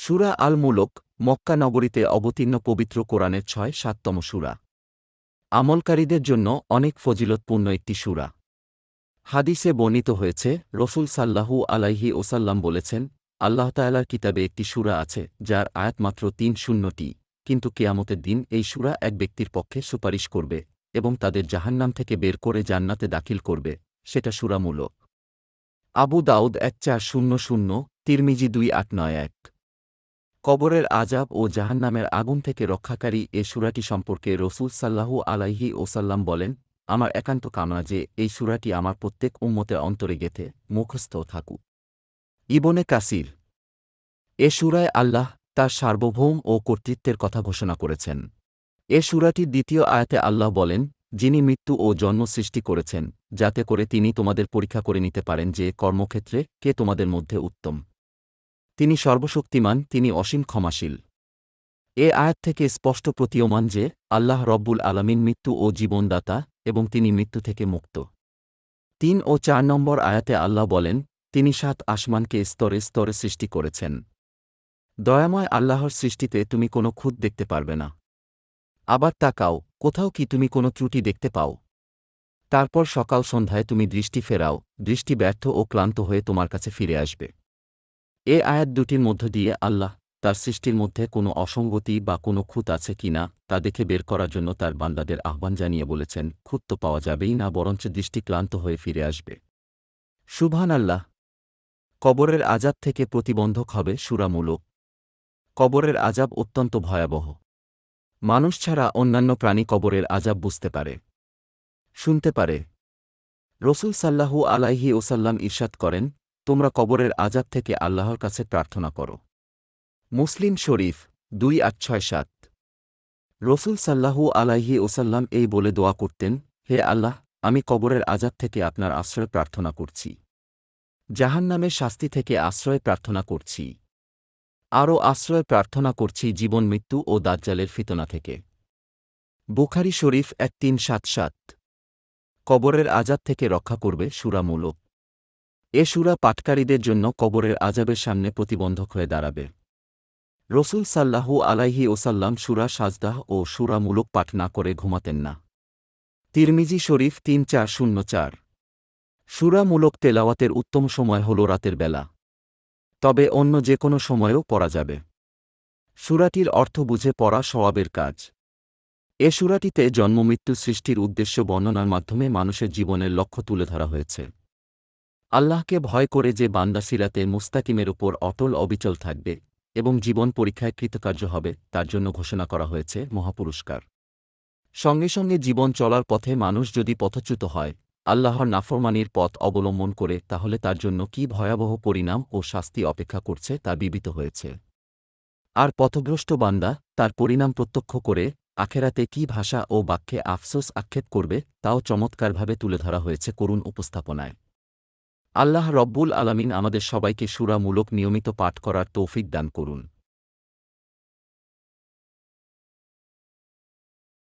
সূরা আল মুলক মক্কা নগরীতে অবতীর্ণ পবিত্র কোরআনের ৬-৭তম সূরা। আমলকারীদের জন্য অনেক ফজিলতপূর্ণ একটি সূরা। হাদিসে বর্ণিত হয়েছে, রসূল সাল্লাল্লাহু আলাইহি ওয়াসাল্লাম বলেছেন, আল্লাহ তাআলার কিতাবে একটি সূরা আছে যার আয়াত মাত্র ৩০টি, কিন্তু কিয়ামতের দিন এই সূরা এক ব্যক্তির পক্ষে সুপারিশ করবে এবং তাদের জাহান্নাম থেকে বের করে জান্নাতে দাখিল করবে, সেটা সূরা মুলক। আবু দাউদ ১৪০০, তিরমিজি ২৮৯১। কবরের আযাব ও জাহান্নামের আগুন থেকে রক্ষাকারী এ সূরাটি সম্পর্কে রসূল সাল্লাল্লাহু আলাইহি ওয়াসাল্লাম বলেন, আমার একান্ত কামনা যে এই সূরাটি আমার প্রত্যেক উম্মতের অন্তরে গেঁথে মুখস্থ থাকুক। ইবনে কাসির। এ সূরায় আল্লাহ তার সার্বভৌম ও কর্তৃত্বের কথা ঘোষণা করেছেন। এ সূরাটির দ্বিতীয় আয়াতে আল্লাহ বলেন, যিনি মৃত্যু ও জন্ম সৃষ্টি করেছেন, যাতে করে তিনি তোমাদের পরীক্ষা করে নিতে পারেন যে কর্মক্ষেত্রে কে তোমাদের মধ্যে উত্তম। তিনি সর্বশক্তিমান, তিনি অসীম ক্ষমাশীল। এ আয়াত থেকে স্পষ্ট প্রতীয়মান যে আল্লাহ রব্বুল আলামিন মৃত্যু ও জীবনদাতা এবং তিনি মৃত্যু থেকে মুক্ত। ৩ ও ৪ নম্বর আয়াতে আল্লাহ বলেন, তিনি ৭ আসমানকে স্তরে স্তরে সৃষ্টি করেছেন। দয়াময় আল্লাহর সৃষ্টিতে তুমি কোনো খুঁত দেখতে পারবে না। আবার তাকাও, কোথাও কি তুমি কোনো ত্রুটি দেখতে পাও? তারপর সকাল সন্ধ্যায় তুমি দৃষ্টি ফেরাও, দৃষ্টি ব্যর্থ ও ক্লান্ত হয়ে তোমার কাছে ফিরে আসবে। এ আয়াত দুটির মধ্য দিয়ে আল্লাহ তার সৃষ্টির মধ্যে কোনো অসঙ্গতি বা কোনো খুঁত আছে কিনা তা দেখে বের করার জন্য তার বান্দাদের আহ্বান জানিয়ে বলেছেন, খুঁত তো পাওয়া যাবেই না, বরঞ্চ দৃষ্টি ক্লান্ত হয়ে ফিরে আসবে। সুবহানাল্লাহ। কবরের আযাব থেকে প্রতিবন্ধক হবে সূরা মুলক। কবরের আযাব অত্যন্ত ভয়াবহ। মানুষ ছাড়া অন্যান্য প্রাণী কবরের আযাব বুঝতে পারে, শুনতে পারে। রসূল সাল্লাল্লাহু আলাইহি ওয়াসাল্লাম ইরশাদ করেন, তোমরা কবরের আযাব থেকে আল্লাহর কাছে প্রার্থনা করো। মুসলিম শরীফ ২৮৬৭। রসূল সাল্লাল্লাহু আলাইহি ওয়াসাল্লাম এই বলে দোয়া করতেন, হে আল্লাহ, আমি কবরের আযাব থেকে আপনার আশ্রয় প্রার্থনা করছি, জাহান্নামের শাস্তি থেকে আশ্রয় প্রার্থনা করছি, আরও আশ্রয় প্রার্থনা করছি জীবন মৃত্যু ও দাজ্জালের ফিতনা থেকে। বুখারী শরীফ ১৩৭৭। কবরের আযাব থেকে রক্ষা করবে সূরা মুলক। এ সূরা পাঠকারীদের জন্য কবরের আযাবের সামনে প্রতিবন্ধক হয়ে দাঁড়াবে। রসূল সাল্লাল্লাহু আলাইহি ওয়াসাল্লাম সূরা সাজদাহ ও সূরা মুলক পাঠ না করে ঘুমাতেন না। তিরমিজি শরীফ ৩৪০৪। সূরা মুলক তেলাওয়াতের উত্তম সময় হল রাতের বেলা, তবে অন্য যে কোনো সময়েও পড়া যাবে। সূরাটির অর্থ বুঝে পড়া সওয়াবের কাজ। এ সূরাটিতে জন্মমৃত্যু সৃষ্টির উদ্দেশ্য বর্ণনার মাধ্যমে মানুষের জীবনের লক্ষ্য তুলে ধরা হয়েছে। আল্লাহকে ভয় করে যে বান্দা সিরাতে মুস্তাকিমের উপর অটল অবিচল থাকবে এবং জীবন পরীক্ষায় কৃতকার্য হবে, তার জন্য ঘোষণা করা হয়েছে মহাপুরস্কার। সঙ্গে সঙ্গে জীবন চলার পথে মানুষ যদি পথচ্যুত হয়, আল্লাহর নাফরমানির পথ অবলম্বন করে, তাহলে তার জন্য কী ভয়াবহ পরিণাম ও শাস্তি অপেক্ষা করছে তা বিবৃত হয়েছে। আর পথভ্রষ্ট বান্দা তার পরিণাম প্রত্যক্ষ করে আখেরাতে কী ভাষা ও বাক্যে আফসোস আক্ষেপ করবে তাও চমৎকারভাবে তুলে ধরা হয়েছে করুণ উপস্থাপনায়। আল্লাহ রব্বুল আলামিন আমাদের সবাইকে সূরা মুলক নিয়মিত পাঠ করার তৌফিক দান করুন।